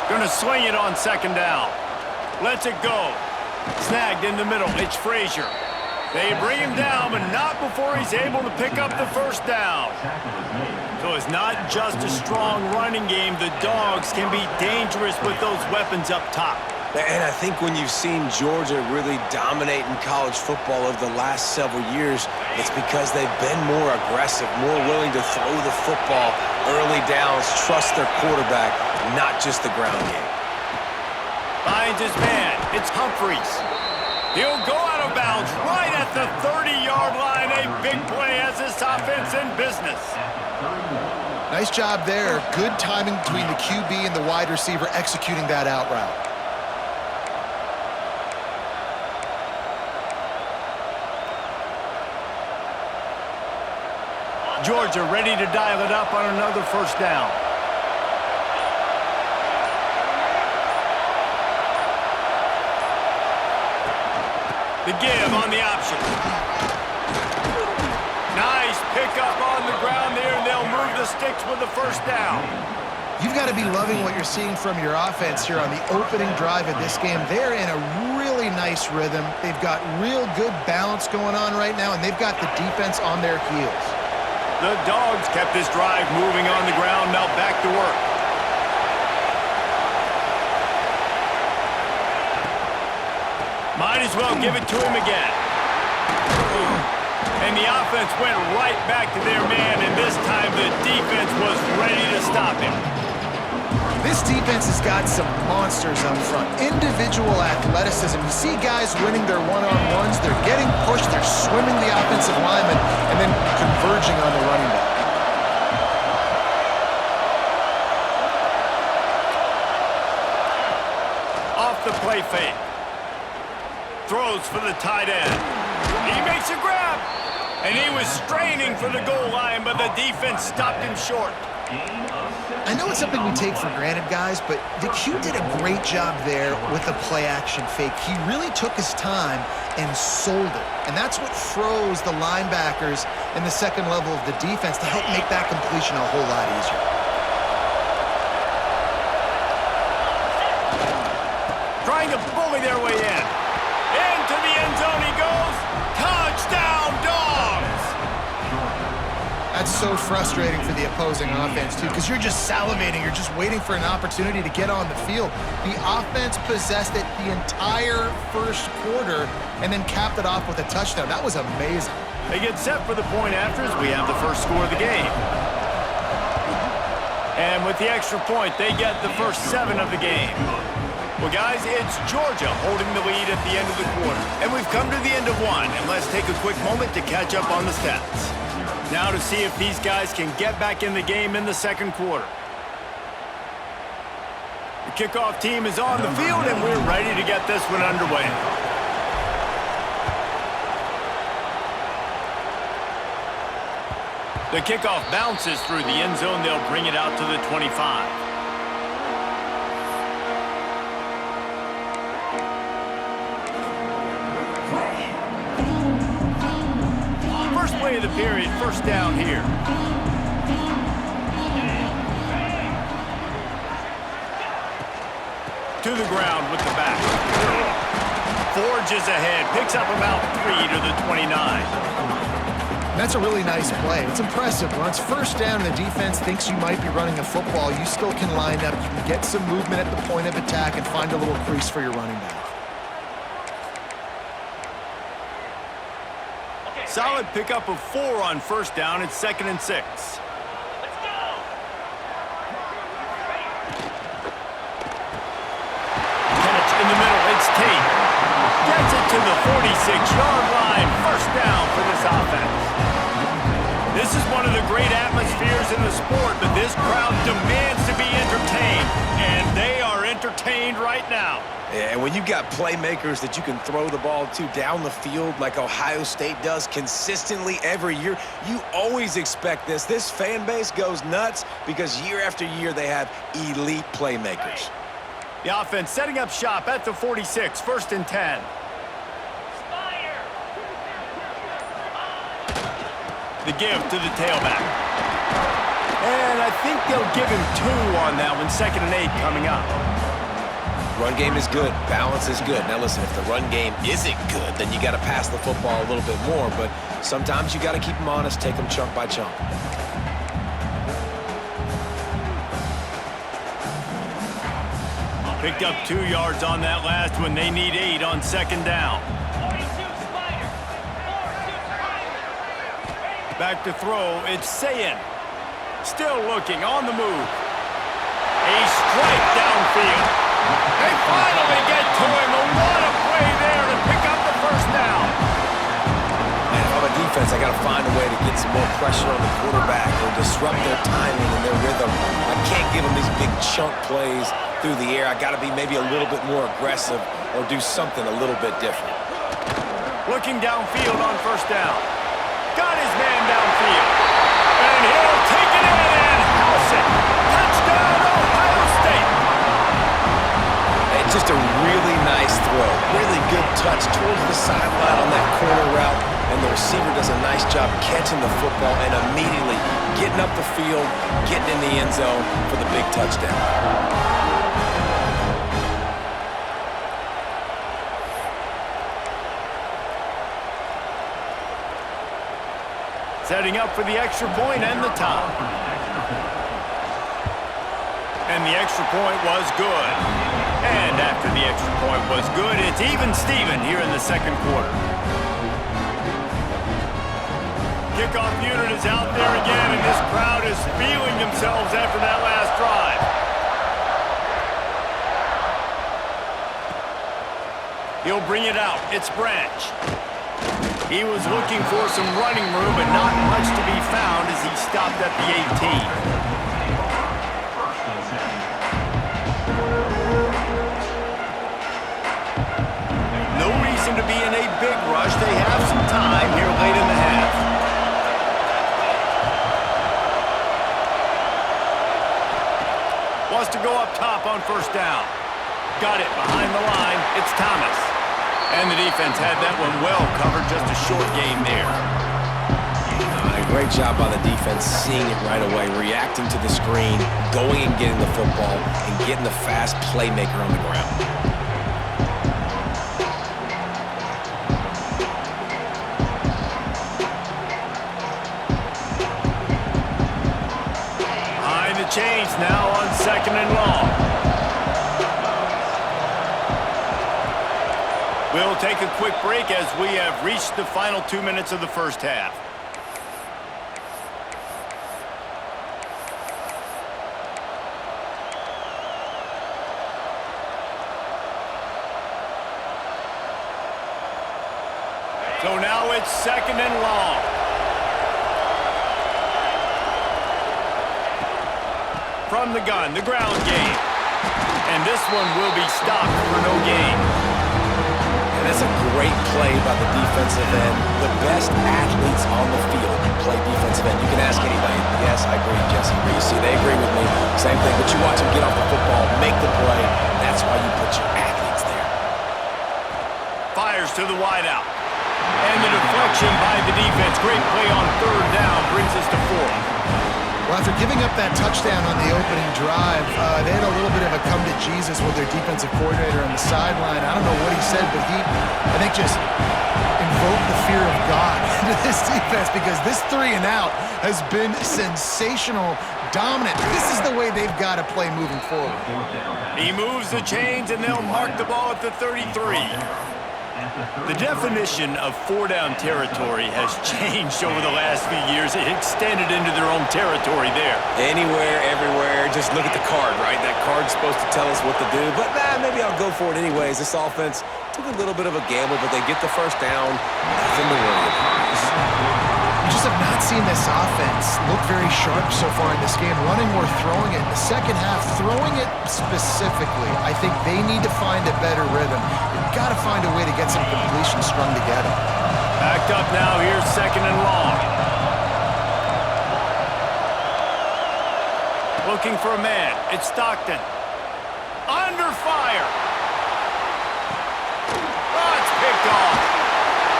Gonna swing it on second down. Lets it go. Snagged in the middle. It's Frazier. They bring him down, but not before he's able to pick up the first down. So it's not just a strong running game. The Dogs can be dangerous with those weapons up top. And I think when you've seen Georgia really dominate in college football over the last several years, it's because they've been more aggressive, more willing to throw the football early downs, trust their quarterback, not just the ground game. Finds his man. It's Humphreys. He'll go out of bounds right at the 30-yard line. A big play has this offense in business. Nice job there. Good timing between the QB and the wide receiver executing that out route. Georgia ready to dial it up on another first down. The give on the option. Nice pickup on the ground there, and they'll move the sticks with the first down. You've got to be loving what you're seeing from your offense here on the opening drive of this game. They're in a really nice rhythm. They've got real good balance going on right now, and they've got the defense on their heels. The Dogs kept this drive moving on the ground. Now back to work. Might as well give it to him again. And the offense went right back to their man, and this time the defense was ready to stop him. This defense has got some monsters up front. Individual athleticism. You see guys winning their one-on-ones. They're getting pushed. They're swimming the offensive lineman and then converging on the running back. Off the play fake. Throws for the tight end. He makes a grab. And he was straining for the goal line, but the defense stopped him short. I know it's something we take for granted, guys, but the Q did a great job there with the play-action fake. He really took his time and sold it. And that's what froze the linebackers in the second level of the defense to help make that completion a whole lot easier. Trying to bully their way in. Into the end zone he goes. Touchdown, Dogs! That's so frustrating for the opposing offense, too, because you're just salivating. You're just waiting for an opportunity to get on the field. The offense possessed it the entire first quarter and then capped it off with a touchdown. That was amazing. They get set for the point after as we have the first score of the game. And with the extra point, they get the first 7 of the game. Well, guys, it's Georgia holding the lead at the end of the quarter. And we've come to the end of one, and let's take a quick moment to catch up on the stats. Now to see if these guys can get back in the game in the second quarter. The kickoff team is on the field, and we're ready to get this one underway. The kickoff bounces through the end zone. They'll bring it out to the 25. Play of the period, first down here. To the ground with the back. Forges ahead, picks up about 3 to the 29. That's a really nice play. It's impressive. When it's first down and the defense thinks you might be running the football, you still can line up. You can get some movement at the point of attack and find a little crease for your running back. Solid pickup of 4 on first down. It's 2nd and 6. Let's go. Catch in the middle. It's Tate. Gets it to the 46-yard line. First down for this offense. This is one of the great atmospheres in the sport, but this crowd demands to be entertained, and they are entertained right now. And when you've got playmakers that you can throw the ball to down the field like Ohio State does consistently every year, you always expect this. This fan base goes nuts because year after year they have elite playmakers. The offense setting up shop at the 46, 1st and 10. The give to the tailback. And I think they'll give him 2 on that one, 2nd and 8 coming up. Run game is good. Balance is good. Now listen, if the run game isn't good, then you got to pass the football a little bit more. But sometimes you got to keep them honest, take them chunk by chunk. Picked up 2 yards on that last one. They need 8 on 2nd down. 42 Spider. 42 Spider. Back to throw. It's Sayin. Still looking on the move. A strike downfield. They finally get to him. And what a play there to pick up the 1st down. Man, if I'm a defense, I got to find a way to get some more pressure on the quarterback or disrupt their timing and their rhythm. I can't give them these big chunk plays through the air. I got to be maybe a little bit more aggressive or do something a little bit different. Looking downfield on 1st down. Got his man downfield. And he'll take it in and house it. Touchdown, Ohio State. It's just a really nice throw. Really good touch towards the sideline on that corner route. And the receiver does a nice job catching the football and immediately getting up the field, getting in the end zone for the big touchdown. Setting up for the extra point and the tie. And the extra point was good. And after the extra point was good, it's even Steven here in the 2nd quarter. Kickoff unit is out there again, and this crowd is feeling themselves after that last drive. He'll bring it out. It's Branch. He was looking for some running room, but not much to be found as he stopped at the 18. No reason to be in a big rush. They have some time here late in the half. Wants to go up top on 1st down. Got it behind the line. It's Thomas. And the defense had that one well covered, just a short game there. Great job by the defense, seeing it right away, reacting to the screen, going and getting the football, and getting the fast playmaker on the ground. Behind the chains now on 2nd and long. We'll take a quick break as we have reached the final 2 minutes of the 1st half. So now it's 2nd and long. From the gun, the ground game. And this one will be stopped for no gain. And that's a great play by the defensive end. The best athletes on the field play defensive end. You can ask anybody. Yes, I agree, Jesse. You see, they agree with me. Same thing. But you watch them get off the football, make the play. That's why you put your athletes there. Fires to the wideout. And the deflection by the defense. Great play on 3rd down brings us to 4th. Well, after giving up that touchdown on the opening drive, they had a little bit of a come to Jesus with their defensive coordinator on the sideline. I don't know what he said, but he, I think, just invoked the fear of God into this defense because this 3 and out has been sensational, dominant. This is the way they've got to play moving forward. He moves the chains, and they'll mark the ball at the 33. The definition of 4-down territory has changed over the last few years. It extended into their own territory there. Anywhere, everywhere, just look at the card, right? That card's supposed to tell us what to do, but maybe I'll go for it anyways. This offense took a little bit of a gamble, but they get the 1st down. Nothing to worry about. We just have not seen this offense look very sharp so far in this game, running or throwing it. In the 2nd half, throwing it specifically, I think they need to find a better rhythm. You've got to find a way to get some completion strung together. Backed up now, here's 2nd and long. Looking for a man. It's Stockton. Under fire. Oh, it's picked off.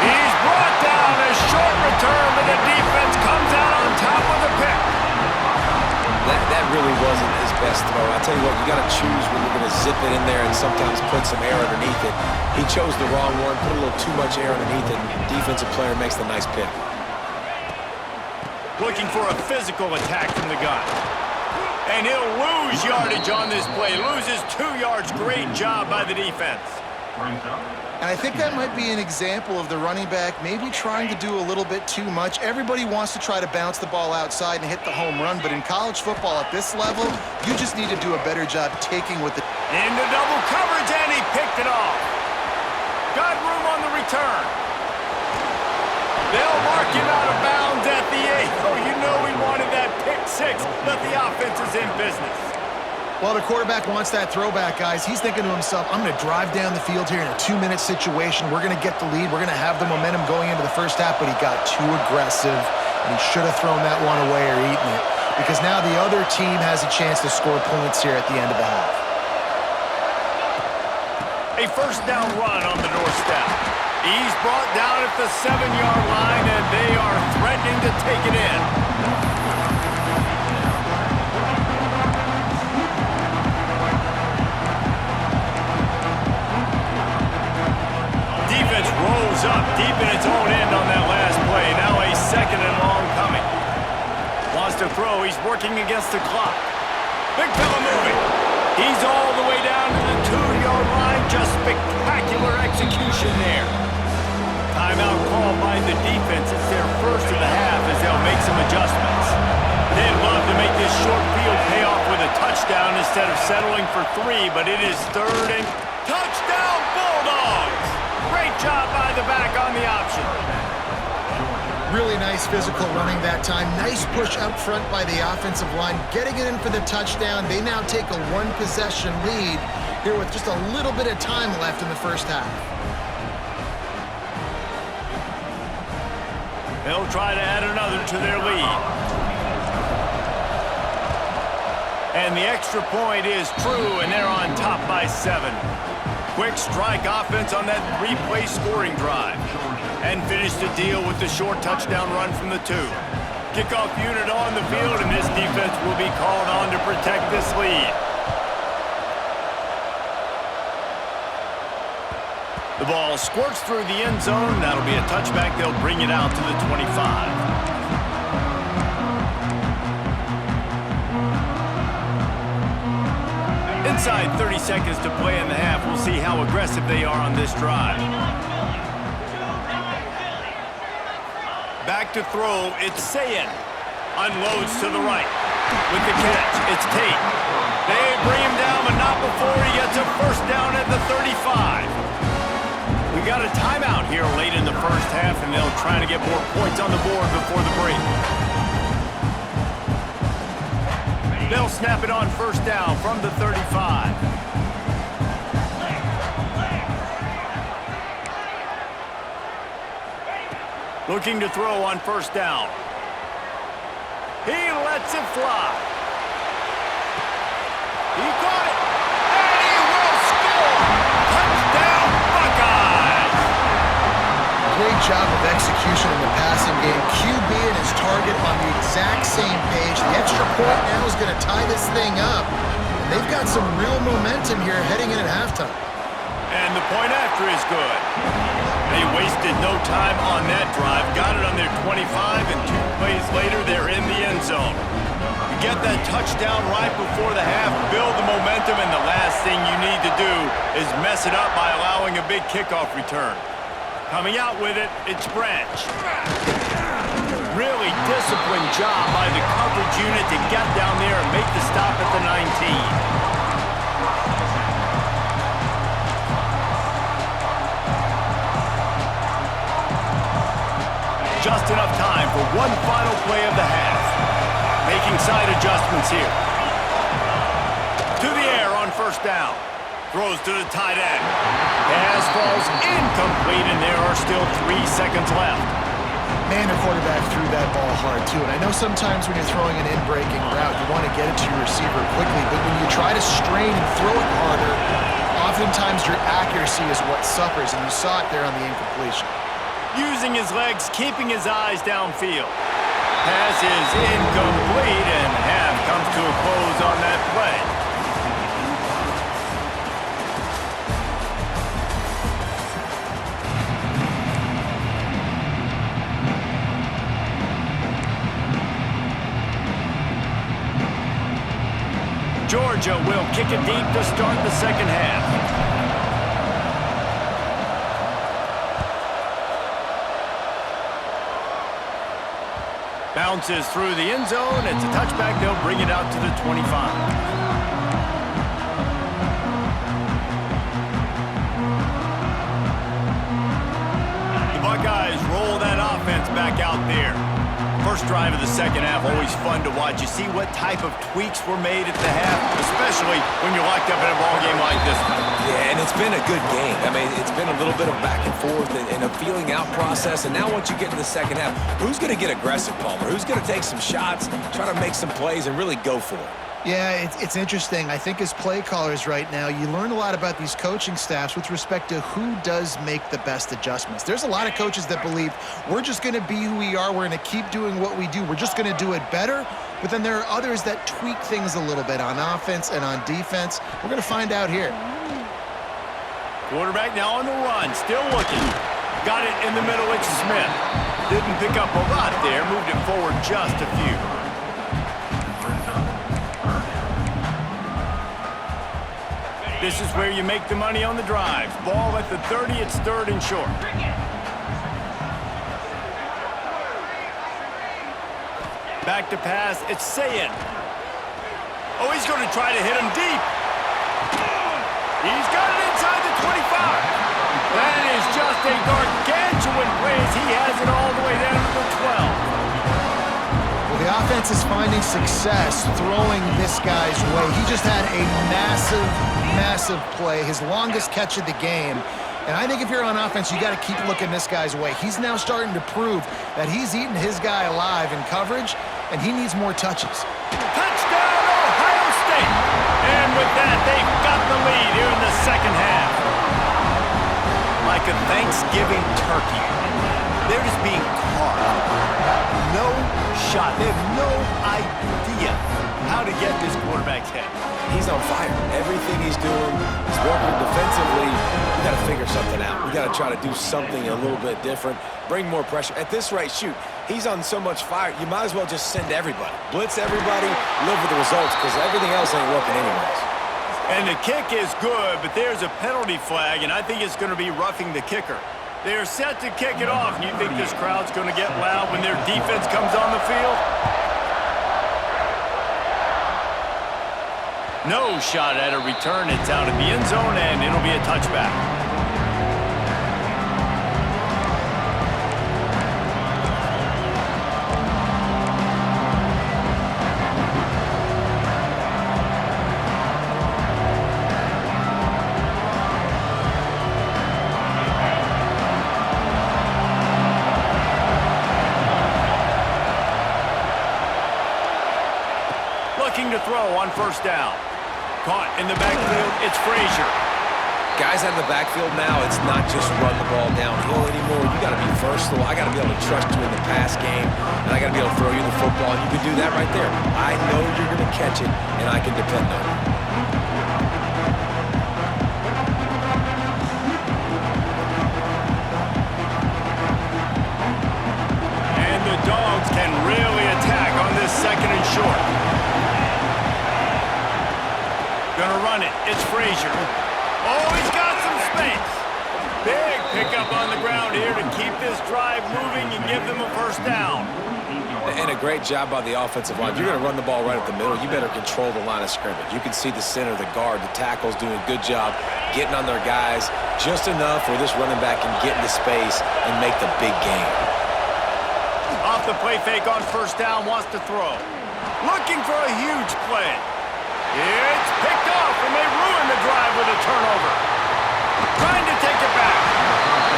He's brought down. A short return, but the defense comes out on top with a pick. That that really wasn't his best throw. I tell you what, you got to choose when you're going to zip it in there and sometimes put some air underneath it. He chose the wrong one, put a little too much air underneath it, and the defensive player makes the nice pick. Looking for a physical attack from the gun. And he'll lose yardage on this play. Loses 2 yards. Great job by the defense. And I think that might be an example of the running back maybe trying to do a little bit too much. Everybody wants to try to bounce the ball outside and hit the home run, but in college football at this level, you just need to do a better job taking with the... Into double coverage, and he picked it off. Got room on the return. They'll mark him out of bounds at the 8. Oh, you know he wanted that pick 6, but the offense is in business. Well, the quarterback wants that throwback, guys. He's thinking to himself, I'm going to drive down the field here in a 2-minute situation. We're going to get the lead. We're going to have the momentum going into the first half, but he got too aggressive, and he should have thrown that one away or eaten it, because now the other team has a chance to score points here at the end of the half. A first down run on the doorstep. He's brought down at the 7-yard line, and they are threatening to take it in. Defense rolls up deep in its own end on that last play. Now a 2nd and long coming. Wants to throw. He's working against the clock. Big fella moving. He's all the way down to the 2-yard line. Just spectacular execution there. Timeout called by the defense. It's their first of the half as they'll make some adjustments. They'd love to make this short field pay off with a touchdown instead of settling for 3, but it is 3rd and touchdown Bulldogs! Great job by the back on the option. Really nice physical running that time. Nice push up front by the offensive line. Getting it in for the touchdown. They now take a 1-possession lead here with just a little bit of time left in the first half. They'll try to add another to their lead. And the extra point is true, and they're on top by 7. Quick strike offense on that 3-play scoring drive. And finish the deal with the short touchdown run from the 2. Kickoff unit on the field, and this defense will be called on to protect this lead. The ball squirts through the end zone. That'll be a touchback. They'll bring it out to the 25. Inside 30 seconds to play in the half. We'll see how aggressive they are on this drive. Back to throw. It's Sayin. Unloads to the right. With the catch, it's Tate. They bring him down, but not before he gets a first down at the 35. We got a timeout here late in the first half, and they'll try to get more points on the board before the break. They'll snap it on first down from the 35. Looking to throw on first down. He lets it fly. He caught it. And he will score! Touchdown, Buckeyes! Great job of execution in the passing game. QB and his target on the exact same page. The extra point now is going to tie this thing up. And they've got some real momentum here heading in at halftime. And the point after is good. They wasted no time on that drive. Got it on their 25, and 2 plays later, they're in the end zone. You get that touchdown right before the half, build the momentum, and the last thing you need to do is mess it up by allowing a big kickoff return. Coming out with it, it's Branch. Really disciplined job by the coverage unit to get down there and make the stop at the 19. Just enough time for one final play of the half. Making side adjustments here. To the air on first down. Throws to the tight end. Pass falls incomplete, and there are still 3 seconds left. Man, the quarterback threw that ball hard, too. And I know sometimes when you're throwing an in-breaking route, you want to get it to your receiver quickly. But when you try to strain and throw it harder, oftentimes your accuracy is what suffers. And you saw it there on the incompletion. Using his legs, keeping his eyes downfield. Pass is incomplete, and half comes to a close Georgia will kick it deep to start the second half. Bounces through the end zone. It's a touchback. They'll bring it out to the 25. Buckeyes roll that offense back out there. First drive of the second half, always fun to watch. You see what type of tweaks were made at the half, especially when you're locked up in a ball game like this one. Yeah, and it's been a good game. I mean, it's been a little bit of back and forth and a feeling out process. And now once you get in the second half, who's going to get aggressive, Palmer? Who's going to take some shots, try to make some plays, and really go for it? Yeah, it's interesting. I think as play callers right now, you learn a lot about these coaching staffs with respect to who does make the best adjustments. There's a lot of coaches that believe we're just going to be who we are. We're going to keep doing what we do. We're just going to do it better. But then there are others that tweak things a little bit on offense and on defense. We're going to find out here. Quarterback now on the run, still looking. Got it in the middle, it's Smith. Didn't pick up a lot there, moved it forward just a few. This is where you make the money on the drives. Ball at the 30, it's third and short. Back to pass, it's Sayin. Oh, he's going to try to hit him deep. He's got it inside the 25. That is just a gargantuan play as he has it all the way down to the 12. The offense is finding success throwing this guy's way. He just had a massive play, his longest catch of the game. And I think if you're on offense, you got to keep looking this guy's way. He's now starting to prove that he's eating his guy alive in coverage, and he needs more touches. Touchdown, Ohio State! And with that, they've got the lead here in the second half. Like a Thanksgiving turkey, they're just being carved. No shot. They have no idea how to get this quarterback's head. He's on fire. Everything he's doing, he's working defensively. We got to figure something out. We got to try to do something a little bit different, bring more pressure. At this rate, shoot, he's on so much fire, you might as well just send everybody. Blitz everybody, live with the results, because everything else ain't working anyways. And the kick is good, but there's a penalty flag, and I think it's going to be roughing the kicker. They're set to kick it off, and you think this crowd's going to get loud when their defense comes on the field? No shot at a return. It's out of the end zone, and it'll be a touchback. Looking to throw on first down. Caught in the backfield, it's Frazier. Guys out of the backfield now, it's not just run the ball downhill anymore. You got to be versatile. I got to be able to trust you in the pass game, and I got to be able to throw you the football, and you can do that right there. I know you're going to catch it, and I can depend on it. And the Dogs can really attack on this second and short. Gonna run it. It's Frazier. Oh, he's got some space. Big pickup on the ground here to keep this drive moving and give them a first down. And a great job by the offensive line. You're going to run the ball right at the middle. You better control the line of scrimmage. You can see the center, the guard, the tackles doing a good job getting on their guys just enough where this running back can get into space and make the big game. Off the play fake on first down, wants to throw. Looking for a huge play. It's picked off, and they ruin the drive with a turnover. Trying to take it back.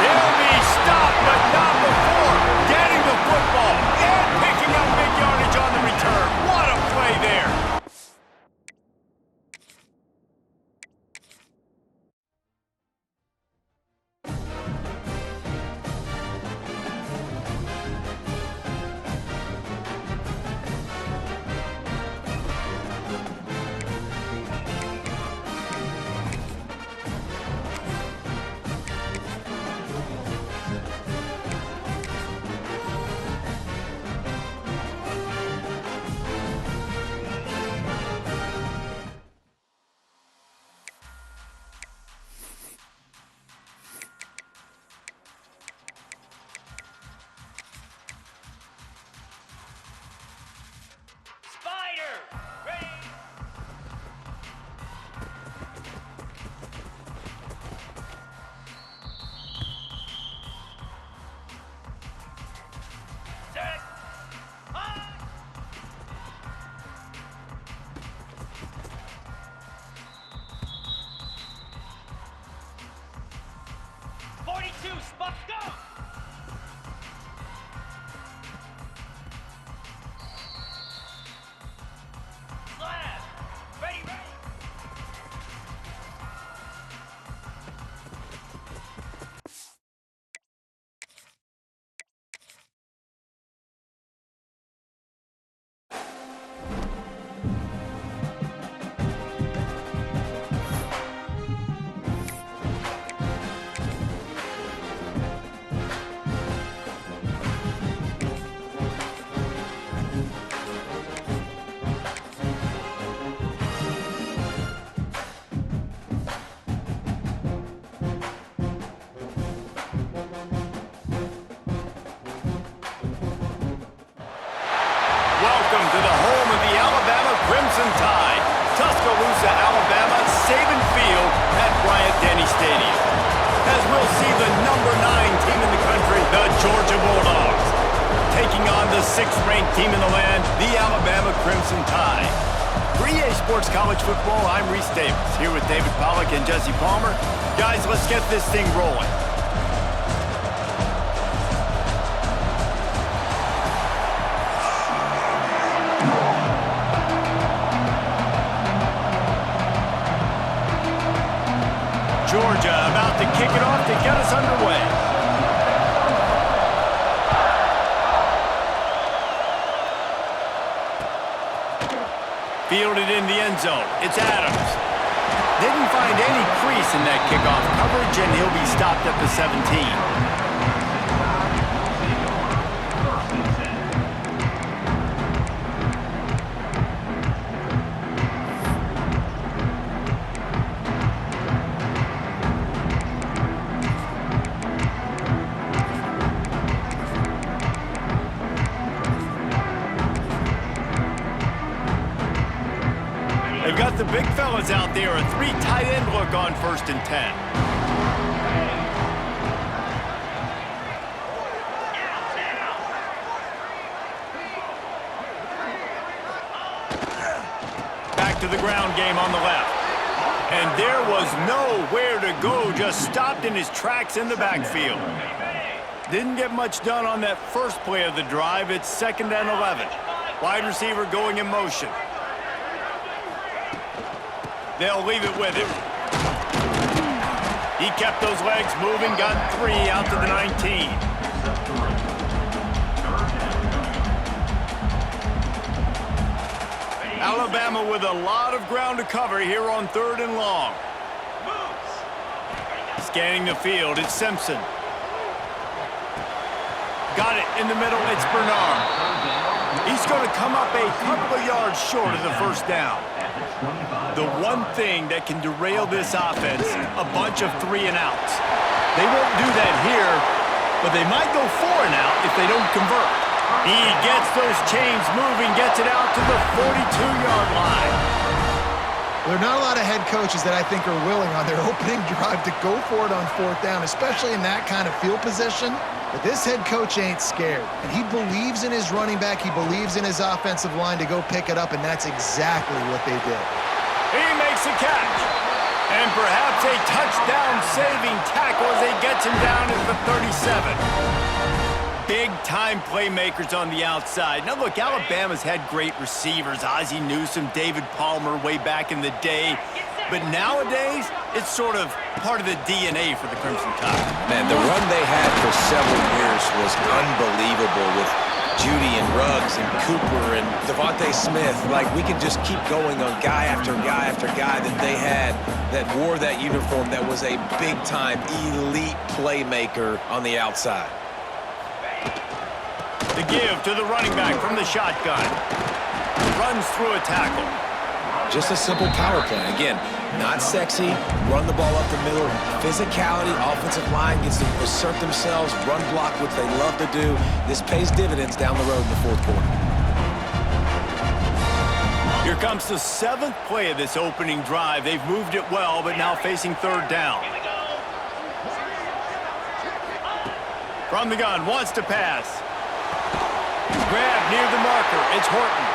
He'll be stopped, but not before getting the football and picking up big yardage on the return. What a play there. the 6th-ranked team in the land, the Alabama Crimson Tide. For EA Sports College Football, I'm Reese Davis, here with David Pollack and Jesse Palmer. Guys, let's get this thing rolling. Georgia about to kick it off to get us underway. Fielded in the end zone. It's Adams. Didn't find any crease in that kickoff coverage, and he'll be stopped at the 17. They've got the big fellas out there, a 3 tight end look on 1st and 10. Back to the ground game on the left. And there was nowhere to go, just stopped in his tracks in the backfield. Didn't get much done on that first play of the drive. It's 2nd and 11. Wide receiver going in motion. They'll leave it with him. He kept those legs moving, got 3 out to the 19. Alabama with a lot of ground to cover here on 3rd and long. Scanning the field, it's Simpson. Got it in the middle, it's Bernard. He's going to come up a couple of yards short of the 1st down. The one thing that can derail this offense, a bunch of 3 and outs. They won't do that here, but they might go 4 and out if they don't convert. He gets those chains moving, gets it out to the 42-yard line. There are not a lot of head coaches that I think are willing on their opening drive to go for it on 4th down, especially in that kind of field position. But this head coach ain't scared. And he believes in his running back. He believes in his offensive line to go pick it up, and that's exactly what they did. He makes a catch. And perhaps a touchdown-saving tackle as he gets him down at the 37. Big-time playmakers on the outside. Now, look, Alabama's had great receivers. Ozzie Newsome, David Palmer way back in the day. But nowadays, it's sort of part of the DNA for the Crimson Tide. Man, the run they had for several years was unbelievable with Judy and Ruggs and Cooper and Devontae Smith. Like, we could just keep going on guy after guy after guy that they had that wore that uniform that was a big-time elite playmaker on the outside. The give to the running back from the shotgun. Runs through a tackle. Just a simple power play. Again, not sexy, run the ball up the middle, physicality, offensive line gets to assert themselves, run block, which they love to do. This pays dividends down the road in the 4th quarter. Here comes the 7th play of this opening drive. They've moved it well, but now facing 3rd down. From the gun, wants to pass. Grab near the marker. It's Horton.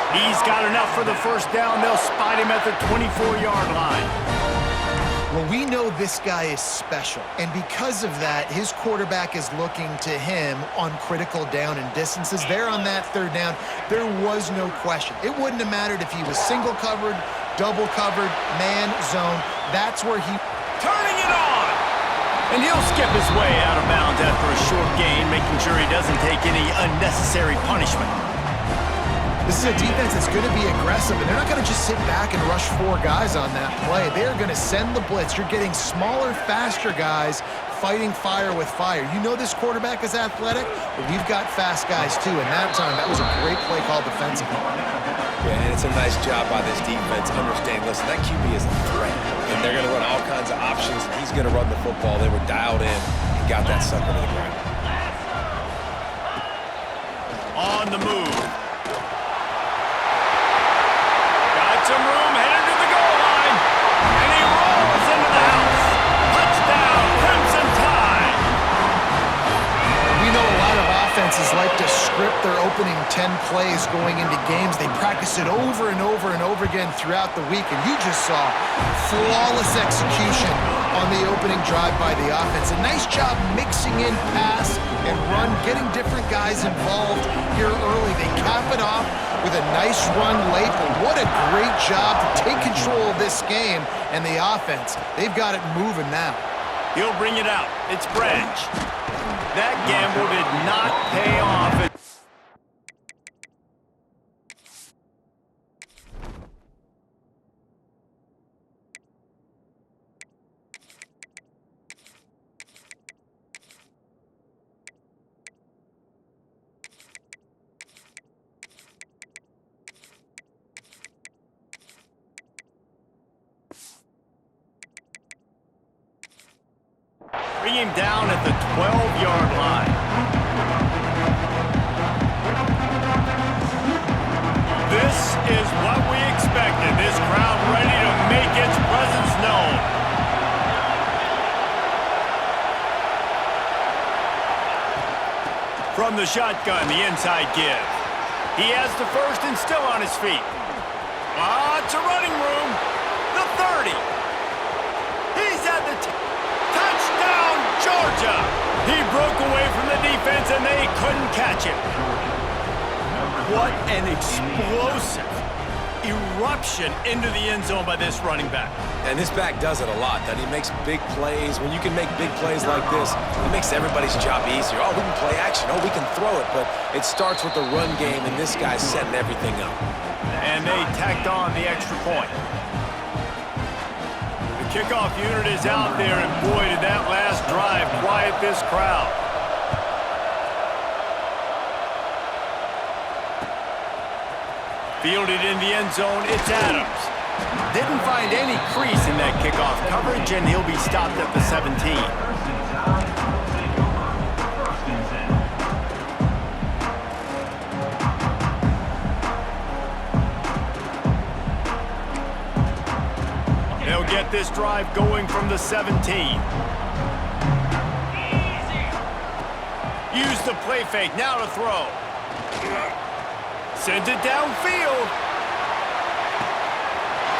He's got enough for the 1st down. They'll spot him at the 24-yard line. Well, we know this guy is special, and because of that, his quarterback is looking to him on critical down and distances. There on that 3rd down, there was no question. It wouldn't have mattered if he was single covered, double covered, man, zone. That's where he... Turning it on! And he'll skip his way out of bounds after a short gain, making sure he doesn't take any unnecessary punishment. This is a defense that's going to be aggressive, and they're not going to just sit back and rush 4 guys on that play. They're going to send the blitz. You're getting smaller, faster guys fighting fire with fire. You know this quarterback is athletic, but we've got fast guys too, and that time, that was a great play call defensively. Yeah, and it's a nice job by this defense understanding, listen, that QB is a threat, and they're going to run all kinds of options, and he's going to run the football. They were dialed in and got that sucker to the ground. On the move. Some room, headed to the goal line, and he rolls into the house. Touchdown, Crimson Tide. We know a lot of offenses like to script their opening 10 plays going into games. They practice it over and over and over again throughout the week, and you just saw flawless execution on the opening drive by the offense. A nice job mixing in pass and run, getting different guys involved here early. They cap it off with a nice run late, but what a great job to take control of this game and the offense. They've got it moving now. He'll bring it out. It's Branch. That gamble did not pay off. Bring him down at the 12-yard line. This is what we expected. This crowd ready to make its presence known. From the shotgun, the inside give. He has the first and still on his feet. Lots of running room. The 30. He's at the touchdown, Georgia! He broke away from the defense and they couldn't catch him. What an explosive eruption into the end zone by this running back. And this back does it a lot, that he makes big plays. When you can make big plays like this, it makes everybody's job easier. Oh, we can play action. Oh, we can throw it. But it starts with the run game, and this guy's setting everything up. And they tacked on the extra point. The kickoff unit is out there, and boy, did that last drive quiet this crowd. Fielded in the end zone, it's Adams. Didn't find any crease in that kickoff coverage, and he'll be stopped at the 17. They'll get this drive going from the 17. Use the play fake, now to throw. Sends it downfield.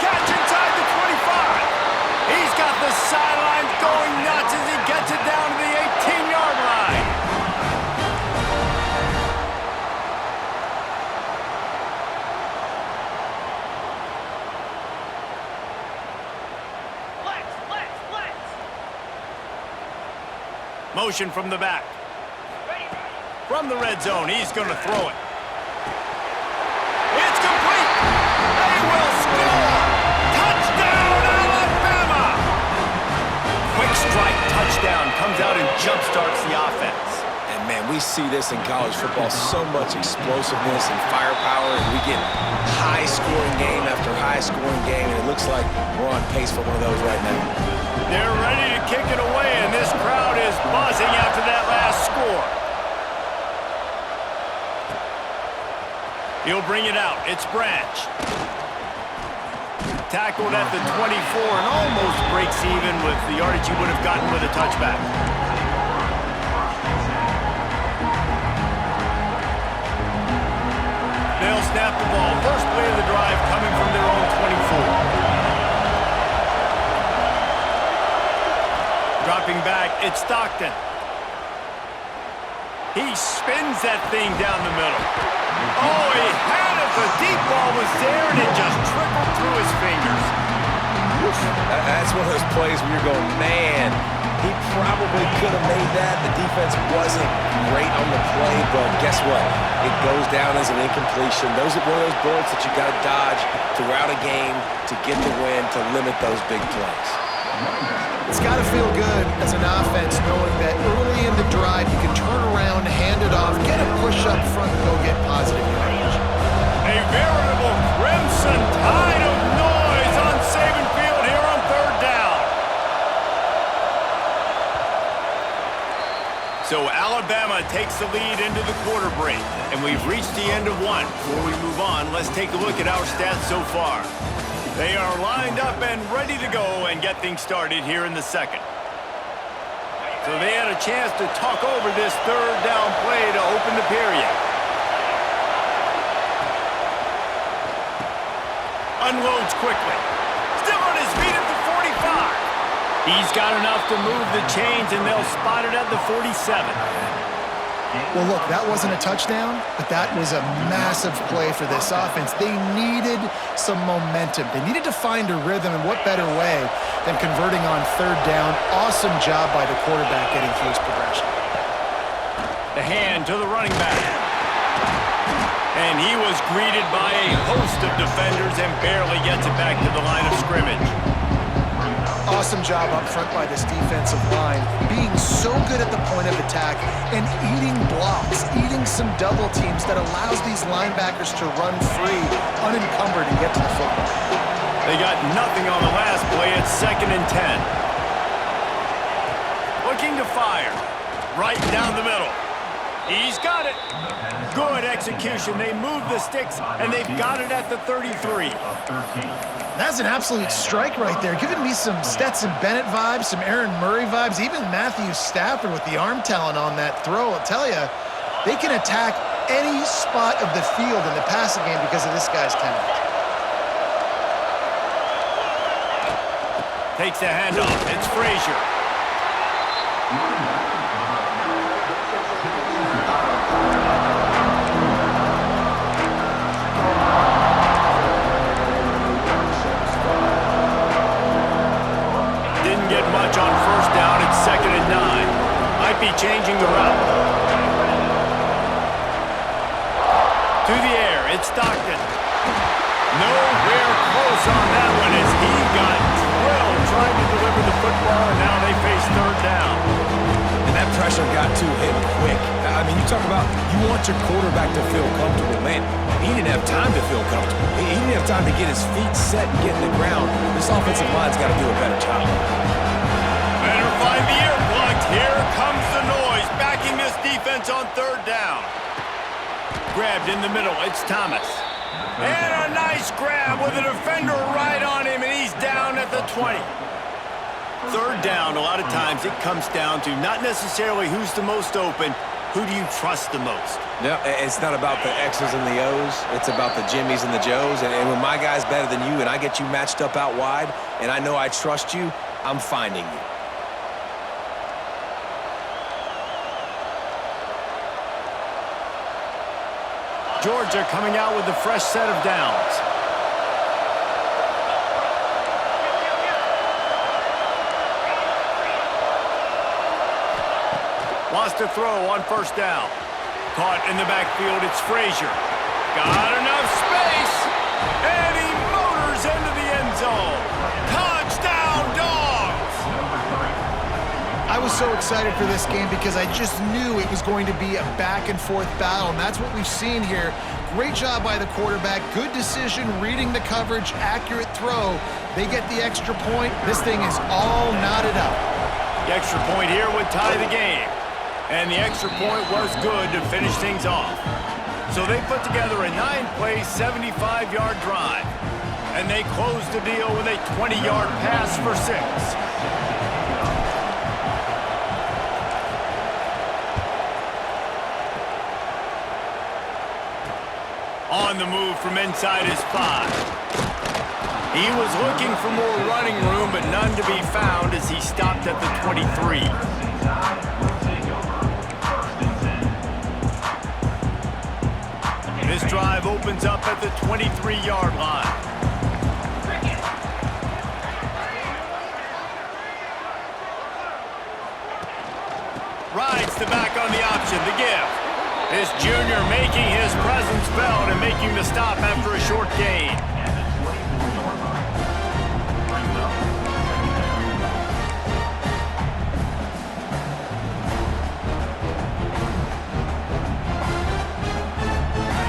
Catch inside the 25. He's got the sidelines going nuts as he gets it down to the 18-yard line. Flex. Motion from the back. From the red zone, he's going to throw it. It's complete. They will score. Touchdown, Alabama. Quick strike touchdown comes out and jumpstarts the offense. And, man, we see this in college football, so much explosiveness and firepower, and we get high-scoring game after high-scoring game, and it looks like we're on pace for one of those right now. They're ready to kick it away, and this crowd is buzzing after that last score. He'll bring it out. It's Branch. Tackled at the 24 and almost breaks even with the yardage he would have gotten with a touchback. They'll snap the ball. First play of the drive coming from their own 24. Dropping back, it's Stockton. He spins that thing down the middle. Oh, he had it. The deep ball was there, and it just trickled through his fingers. That's one of those plays where you're going, man, he probably could have made that. The defense wasn't great on the play, but guess what? It goes down as an incompletion. Those are one of those bullets that you got to dodge throughout a game to get the win, to limit those big plays. It's got to feel good as an offense knowing that early in the drive you can turn around, hand it off, get a push up front, and go get positive yardage. A veritable crimson tide of noise on Saban Field here on third down. So Alabama takes the lead into the quarter break, and we've reached the end of one. Before we move on, let's take a look at our stats so far. They are lined up and ready to go and get things started here in the second. So they had a chance to talk over this third down play to open the period. Unloads quickly. Still on his feet at the 45. He's got enough to move the chains, and they'll spot it at the 47. Well, look, that wasn't a touchdown, but that was a massive play for this offense. They needed some momentum. They needed to find a rhythm, and what better way than converting on third down. Awesome job by the quarterback getting through his progression. The hand to the running back. And he was greeted by a host of defenders and barely gets it back to the line of scrimmage. Awesome job up front by this defensive line, being so good at the point of attack and eating blocks, eating some double teams that allows these linebackers to run free, unencumbered, and get to the football. They got nothing on the last play. It's 2nd and 10. Looking to fire. Right down the middle. He's got it. Good execution. They move the sticks, and they've got it at the 33. That's an absolute strike right there, giving me some Stetson Bennett vibes, some Aaron Murray vibes, even Matthew Stafford with the arm talent on that throw. I'll tell you, they can attack any spot of the field in the passing game because of this guy's talent. Takes the handoff. It's Frazier. On first down, it's 2nd and 9. Might be changing the route. To the air, it's Stockton. Nowhere close on that one as he got drilled trying to deliver the football, and now they face third down. And that pressure got to him quick. I mean, you talk about you want your quarterback to feel comfortable. Man, he didn't have time to feel comfortable. He didn't have time to get his feet set and get in the ground. This offensive line's got to do a better job. Find the earplugs. Here comes the noise, backing this defense on third down. Grabbed in the middle. It's Thomas. And a nice grab with a defender right on him, and he's down at the 20. Third down, a lot of times it comes down to not necessarily who's the most open, who do you trust the most? No, it's not about the X's and the O's. It's about the Jimmys and the Joes. And when my guy's better than you and I get you matched up out wide, and I know I trust you, I'm finding you. Georgia coming out with a fresh set of downs. Wants to throw on first down. Caught in the backfield, it's Frazier. Got enough space, and he motors into the end zone. Touchdown, Dogs! I was so excited for this game because I just knew it was going to be a back-and-forth battle, and that's what we've seen here. Great job by the quarterback, good decision, reading the coverage, accurate throw. They get the extra point. This thing is all knotted up. The extra point here would tie the game, and the extra point was good to finish things off. So they put together a 9-play, 75-yard drive, and they closed the deal with a 20-yard pass for 6. On the move from inside his 5. He was looking for more running room, but none to be found as he stopped at the 23. This drive opens up at the 23-yard line. Rides the back on the option, the give. This junior making his presence felt and making the stop after a short gain.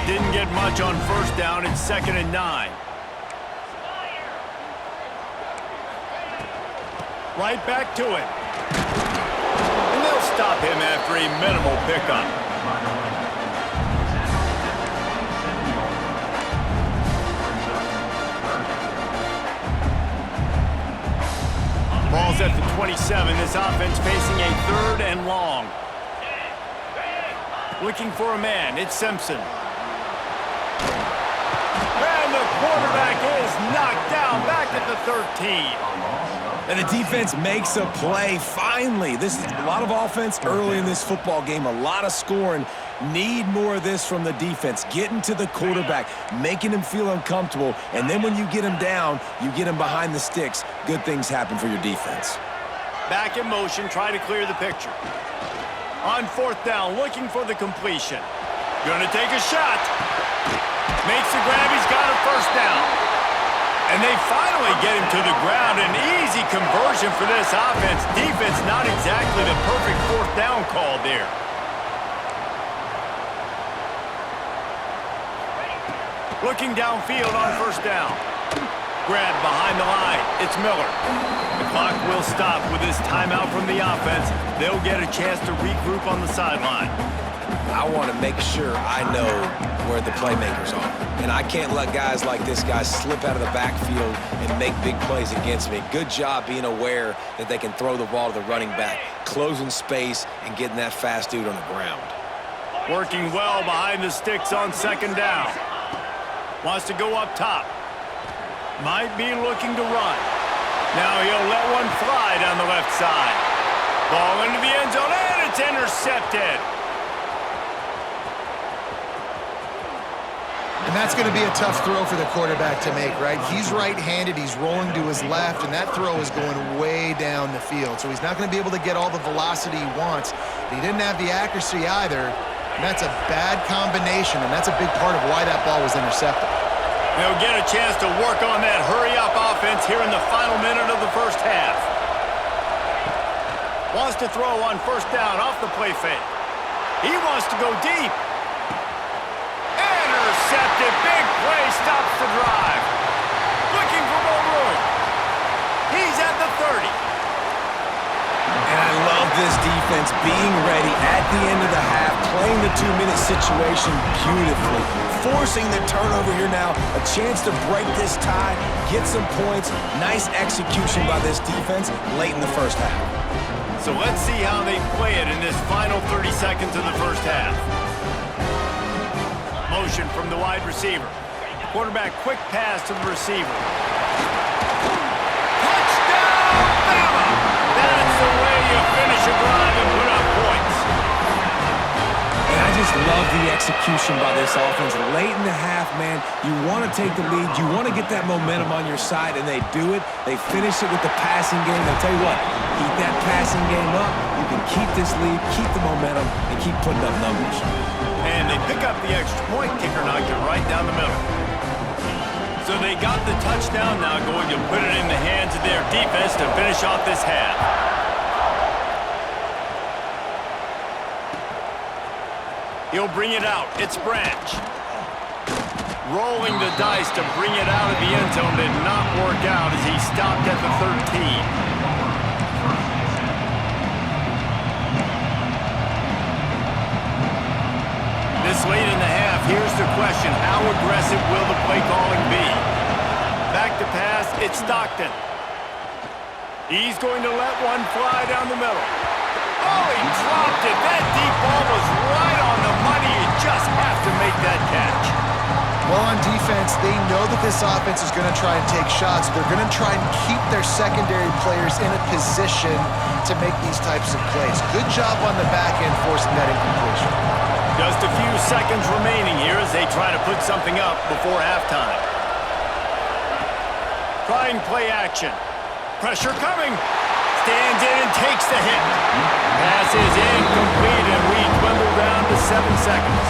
Didn't get much on first down. It's 2nd and 9. Right back to it. And they'll stop him after a minimal pickup. Ball's at the 27. This offense facing a 3rd and long. Looking for a man. It's Simpson. And the quarterback is knocked down back at the 13. And the defense makes a play, finally. This is a lot of offense early in this football game, a lot of scoring. Need more of this from the defense. Getting to the quarterback, making him feel uncomfortable, and then when you get him down, you get him behind the sticks. Good things happen for your defense. Back in motion, try to clear the picture. On 4th down, looking for the completion. Gonna take a shot. Makes the grab, he's got a 1st down. And they finally get him to the ground. An easy conversion for this offense. Defense, not exactly the perfect 4th down call there. Looking downfield on 1st down. Grab behind the line. It's Miller. The clock will stop with this timeout from the offense. They'll get a chance to regroup on the sideline. I want to make sure I know where the playmakers are. And I can't let guys like this guy slip out of the backfield and make big plays against me. Good job being aware that they can throw the ball to the running back, closing space, and getting that fast dude on the ground. Working well behind the sticks on 2nd down. Wants to go up top. Might be looking to run. Now he'll let one fly down the left side. Ball into the end zone, and it's intercepted. And that's going to be a tough throw for the quarterback to make, right? He's right-handed, he's rolling to his left, and that throw is going way down the field. So he's not going to be able to get all the velocity he wants. He didn't have the accuracy either, and that's a bad combination, and that's a big part of why that ball was intercepted. They'll get a chance to work on that hurry-up offense here in the final minute of the 1st half. Wants to throw on 1st down off the play fake. He wants to go deep. Intercepted. Big play stops the drive. Looking for more room. He's at the 30. And I love this defense being ready at the end of the half, playing the 2-minute situation beautifully, forcing the turnover here now, a chance to break this tie, get some points. Nice execution by this defense late in the 1st half. So let's see how they play it in this final 30 seconds of the 1st half. Motion from the wide receiver. Quarterback quick pass to the receiver. Touchdown, Bama! That's the way you finish a drive and put up points. And I just love the execution by this offense. Late in the half, man, you want to take the lead. You want to get that momentum on your side, and they do it. They finish it with the passing game. I'll tell you what, keep that passing game up. You can keep this lead, keep the momentum, and keep putting up numbers. And they pick up the extra point. Kicker knocked it right down the middle. So they got the touchdown, now going to put it in the hands of their defense to finish off this half. He'll bring it out. It's Branch. Rolling the dice to bring it out of the end zone did not work out as he stopped at the 13. This late in the half, here's the question. How aggressive will the play calling be? Back to pass, it's Stockton. He's going to let one fly down the middle. Oh, he dropped it. That deep ball was right on the money. You just have to make that catch. Well, on defense, they know that this offense is going to try and take shots. They're going to try and keep their secondary players in a position to make these types of plays. Good job on the back end forcing that incompletion. Just a few seconds remaining here as they try to put something up before halftime. Trying play action. Pressure coming. Stands in and takes the hit. Pass is incomplete, and we dwindle down to 7 seconds.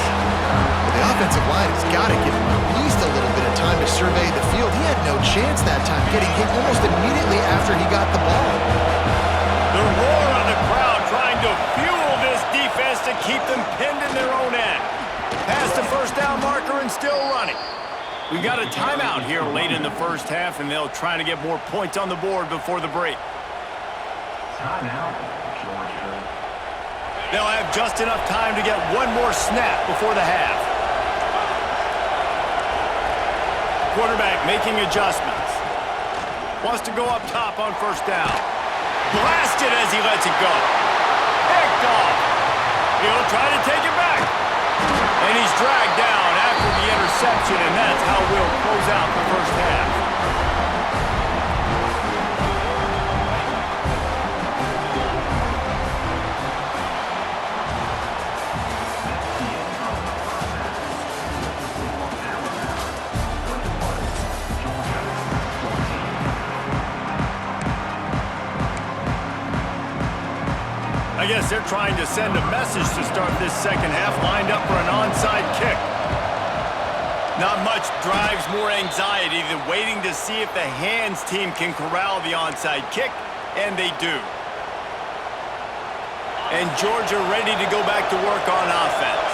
The offensive line has got to give him at least a little bit of time to survey the field. He had no chance that time, getting hit almost immediately after he got the ball. The roar of the crowd trying to fuel this defense to keep them pinned in their own end. Past the first down marker and still running. We got a timeout here late in the first half, and they'll try to get more points on the board before the break. They'll have just enough time to get one more snap before the half. Quarterback making adjustments. Wants to go up top on first down. Blasted as he lets it go. Picked off. He'll try to take it back. And he's dragged down after the interception, and that's how we'll close out the first half. I guess they're trying to send a message to start this second half, lined up for an onside kick. Not much drives more anxiety than waiting to see if the hands team can corral the onside kick, and they do. And Georgia ready to go back to work on offense.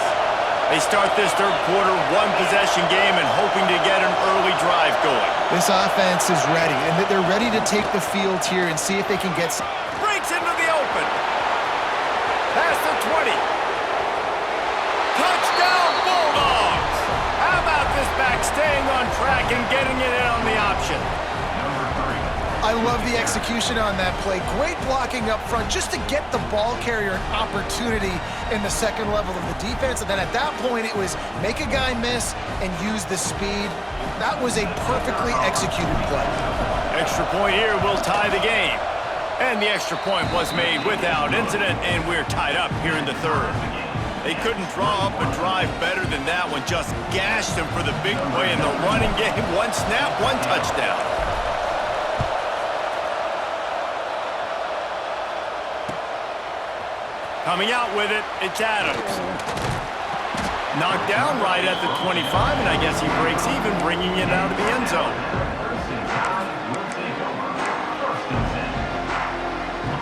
They start this third quarter one-possession game and hoping to get an early drive going. This offense is ready, and they're ready to take the field here and see if they can get... Breaks into the open. Past the 20. Touchdown, Bulldogs! How about this back staying on track and getting it in on the option? I love the execution on that play. Great blocking up front just to get the ball carrier an opportunity in the second level of the defense. And then at that point, it was make a guy miss and use the speed. That was a perfectly executed play. Extra point here will tie the game. And the extra point was made without incident, and we're tied up here in the third. They couldn't draw up a drive better than that one. Just gashed them for the big play in the running game. One snap, one touchdown. Coming out with it, it's Adams. Knocked down right at the 25, and I guess he breaks even, bringing it out of the end zone.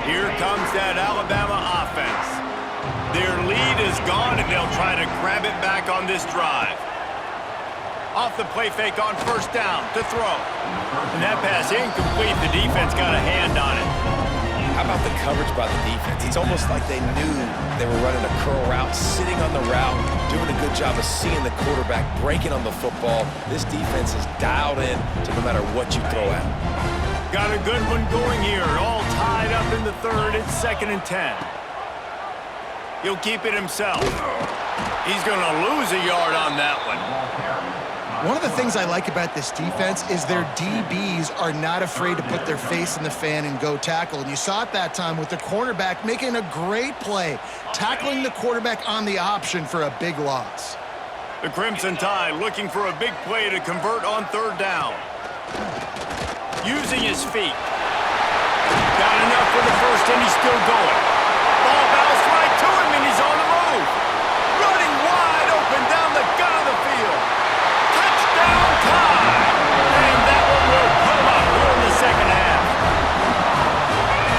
Here comes that Alabama offense. Their lead is gone, and they'll try to grab it back on this drive. Off the play fake on first down to throw. And that pass incomplete. The defense got a hand on it. How about the coverage by the defense? It's almost like they knew they were running a curl route, sitting on the route, doing a good job of seeing the quarterback, breaking on the football. This defense is dialed in to no matter what you throw at them. Got a good one going here. All tied up in the third. It's 2nd and 10. He'll keep it himself. He's going to lose a yard on that one. One of the things I like about this defense is their DBs are not afraid to put their face in the fan and go tackle. And you saw it that time with the cornerback making a great play, tackling the quarterback on the option for a big loss. The Crimson Tide looking for a big play to convert on third down. Using his feet. Got enough for the first, and he's still going. Ball bounced right to him, and he's on the move. Running wide open down the gut of the field. Touchdown time! And that one will come up here in the second half.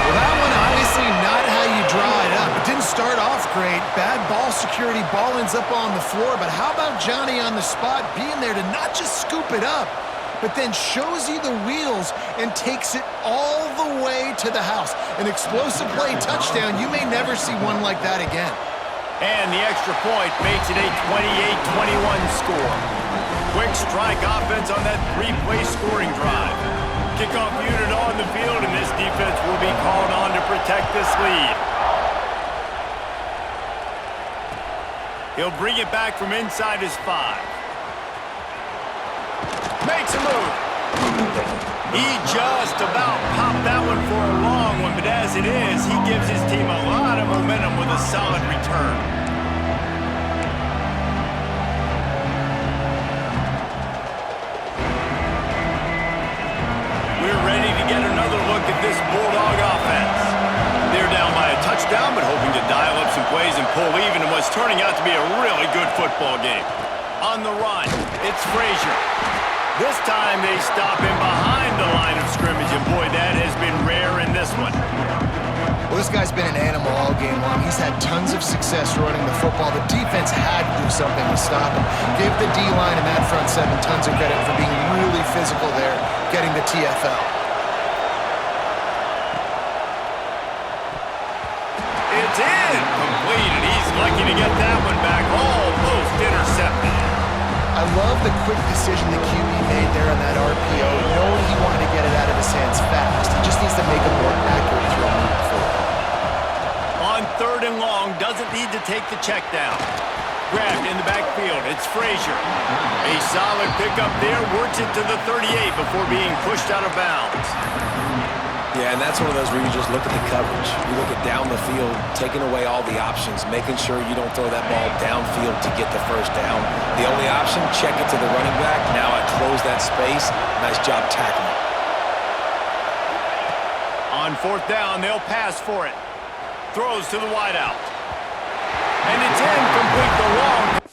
Well, that one obviously not how you draw it up. It didn't start off great. Bad ball security. Ball ends up on the floor. But how about Johnny on the spot being there to not just scoop it up, but then shows you the wheels and takes it all the way to the house. An explosive play touchdown. You may never see one like that again. And the extra point makes it a 28-21 score. Quick strike offense on that three-play scoring drive. Kickoff unit on the field, and this defense will be called on to protect this lead. He'll bring it back from inside his 5. Makes a move. He just about popped that one for a long one, but as it is, he gives his team a lot of momentum with a solid return. We're ready to get another look at this Bulldog offense. They're down by a touchdown, but hoping to dial up some plays and pull even in what's turning out to be a really good football game. On the run, it's Frazier. This time they stop him behind the line of scrimmage, and boy, that has been rare in this one. Well, this guy's been an animal all game long. He's had tons of success running the football. The defense had to do something to stop him. Give the D-line and that front 7 tons of credit for being really physical there, getting the TFL. It's in! Complete, and he's lucky to get that one back. Almost intercepted. I love the quick decision the QB made there on that RPO, knowing he wanted to get it out of his hands fast. He just needs to make a more accurate throw. speed to take the check down. Grabbed in the backfield. It's Frazier. A solid pickup there. Works it to the 38 before being pushed out of bounds. Yeah, and that's one of those where you just look at the coverage. You look at down the field, taking away all the options, making sure you don't throw that ball downfield to get the first down. The only option, check it to the running back. Now I close that space. Nice job tackling. On fourth down, they'll pass for it. Throws to the wideout. And it's incomplete. The long